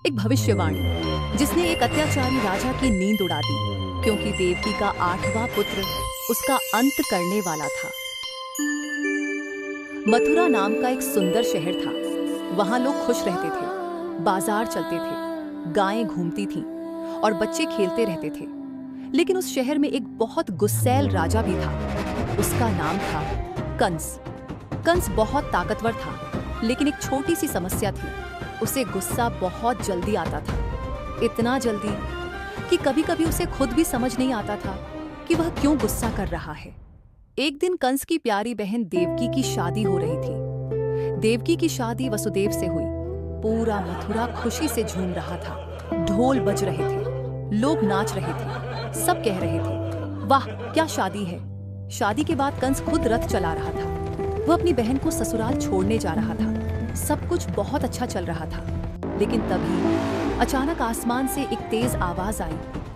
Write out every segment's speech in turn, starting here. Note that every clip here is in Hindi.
एक भविष्यवाणी जिसने एक अत्याचारी राजा की नींद उड़ा दी, क्योंकि देवकी का 8वां पुत्र उसका अंत करने वाला था। मथुरा नाम का एक सुंदर शहर था। वहां लोग खुश रहते थे, बाजार चलते थे, गायें घूमती थीं और बच्चे खेलते रहते थे। लेकिन उस शहर में एक बहुत गुस्सैल राजा भी था। उसका नाम था कंस। कंस बहुत ताकतवर था, लेकिन एक छोटी सी समस्या थी। उसे गुस्सा बहुत जल्दी आता था, इतना जल्दी कि कभी-कभी उसे खुद भी समझ नहीं आता था कि वह क्यों गुस्सा कर रहा है। एक दिन कंस की प्यारी बहन देवकी की शादी हो रही थी। देवकी की शादी वसुदेव से हुई। पूरा मथुरा खुशी से झूम रहा था। ढोल बज रहे थे, लोग नाच रहे थे, सब कह रहे थे, वाह क्या शादी है। शादी के बाद कंस खुद रथ चला रहा था। वह अपनी बहन को ससुराल छोड़ने जा रहा था। सब कुछ बहुत अच्छा चल रहा था, लेकिन तभी अचानक आसमान से एक तेज आवाज आई।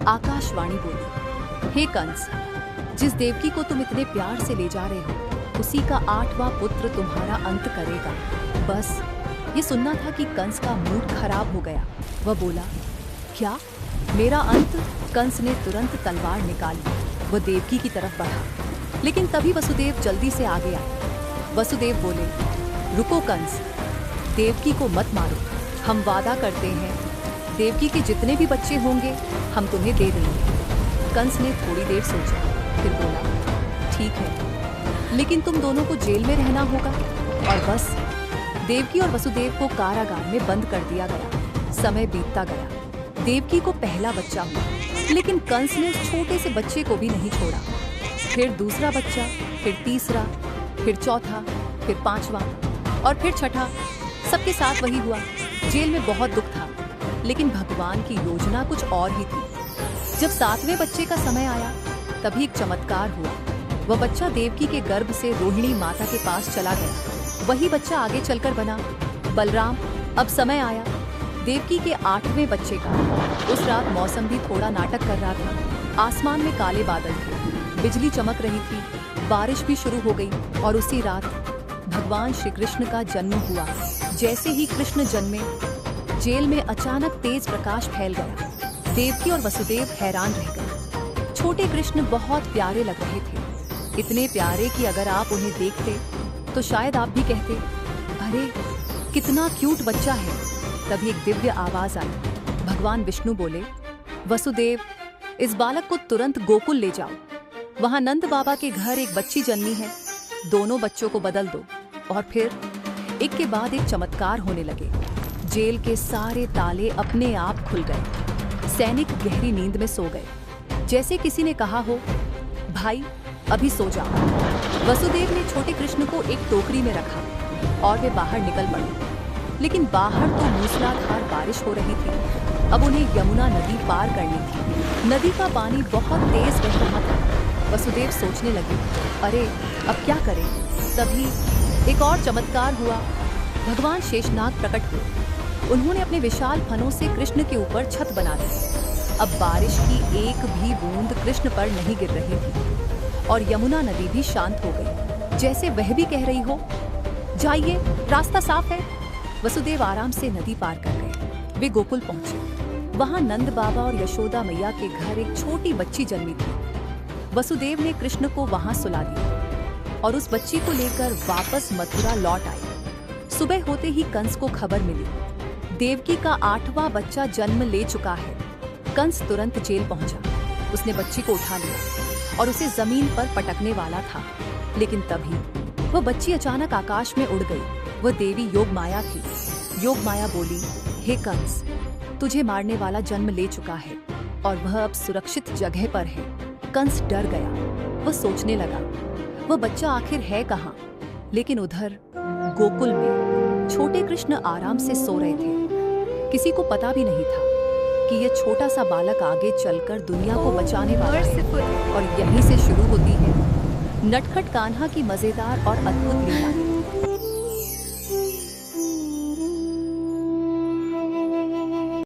आकाशवाणी बोली, हे कंस, जिस देवकी को तुम इतने प्यार से ले जा रहे हो, उसी का 8वां पुत्र तुम्हारा अंत करेगा। बस ये सुनना था कि कंस का मूड खराब हो गया। वह बोला, क्या मेरा अंत? कंस ने तुरंत तलवार निकाली। वह देवकी की तरफ बढ़ा, लेकिन तभी वसुदेव जल्दी से आगे आए। वसुदेव बोले, रुको कंस, देवकी को मत मारो। हम वादा करते हैं, देवकी के जितने भी बच्चे होंगे हम तुम्हें दे देंगे। कंस ने थोड़ी देर सोचा, फिर बोला, ठीक है, लेकिन तुम दोनों को जेल में रहना होगा। और बस देवकी और वसुदेव को कारागार में बंद कर दिया गया। समय बीतता गया। देवकी को पहला बच्चा हुआ, लेकिन कंस ने उस छोटे से बच्चे को भी नहीं छोड़ा। फिर दूसरा बच्चा, फिर तीसरा, फिर चौथा, फिर 5वां और फिर 6ठा। सबके साथ वही हुआ। जेल में बहुत दुख था, लेकिन भगवान की योजना कुछ और ही थी। जब 7वें बच्चे का समय आया, तभी एक चमत्कार हुआ। वह बच्चा देवकी के गर्भ से रोहिणी माता के पास चला गया। वही बच्चा आगे चलकर बना बलराम। अब समय आया देवकी के 8वें बच्चे का। उस रात मौसम भी थोड़ा नाटक कर रहा था। आसमान में काले बादल थे, बिजली चमक रही थी, बारिश भी शुरू हो गई। और उसी रात भगवान श्री कृष्ण का जन्म हुआ। जैसे ही कृष्ण जन्मे, जेल में अचानक तेज प्रकाश फैल गया। देवकी और वसुदेव हैरान रह गए। छोटे कृष्ण बहुत प्यारे लग रहे थे, इतने प्यारे कि अगर आप उन्हें देखते तो शायद आप भी कहते, अरे कितना क्यूट बच्चा है। तभी एक दिव्य आवाज आई। भगवान विष्णु बोले, वसुदेव, इस बालक को तुरंत गोकुल ले जाओ। वहां नंद बाबा के घर एक बच्ची जन्मी है। दोनों बच्चों को बदल दो। और फिर एक के बाद एक चमत्कार होने लगे। जेल के सारे ताले अपने आप खुल गए। सैनिक गहरी नींद में सो गए, जैसे किसी ने कहा हो, भाई अभी सो जाओ। वसुदेव ने छोटे कृष्ण को एक टोकरी में रखा और वे बाहर निकल पड़े। लेकिन बाहर तो मूसलाधार बारिश हो रही थी। अब उन्हें यमुना नदी पार करनी थी। नदी का पानी बहुत तेज बह रहा था। वसुदेव सोचने लगे, अरे अब क्या करें। तभी एक और चमत्कार हुआ। भगवान शेषनाग प्रकट हुए। उन्होंने अपने विशाल फनों से कृष्ण के ऊपर छत बना दी। अब बारिश की एक भी बूंद कृष्ण पर नहीं गिर रही थी और यमुना नदी भी शांत हो गई, जैसे वह भी कह रही हो, जाइए रास्ता साफ है। वसुदेव आराम से नदी पार कर गए। वे गोकुल पहुंचे। वहां नंद बाबा और यशोदा मैया के घर एक छोटी बच्ची जन्मी थी। वसुदेव ने कृष्ण को वहां सुला दिया और उस बच्ची को लेकर वापस मथुरा लौट आए। सुबह होते ही कंस को खबर मिली, देवकी का 8वां बच्चा जन्म ले चुका है। कंस तुरंत जेल पहुंचा। उसने बच्ची को उठा लिया और उसे जमीन पर पटकने वाला था, लेकिन तभी वह बच्ची अचानक आकाश में उड़ गई। वह देवी योग माया थी। योग माया बोली, हे कंस, तुझे मारने वाला जन्म ले चुका है और वह अब सुरक्षित जगह पर है। कंस डर गया। वह सोचने लगा, वह बच्चा आखिर है कहाँ। लेकिन उधर गोकुल में छोटे कृष्ण आराम से सो रहे थे। किसी को पता भी नहीं था कि यह छोटा सा बालक आगे चलकर दुनिया को बचाने वाला है। और यहीं से शुरू होती है नटखट कान्हा की मजेदार और अद्भुत लीला।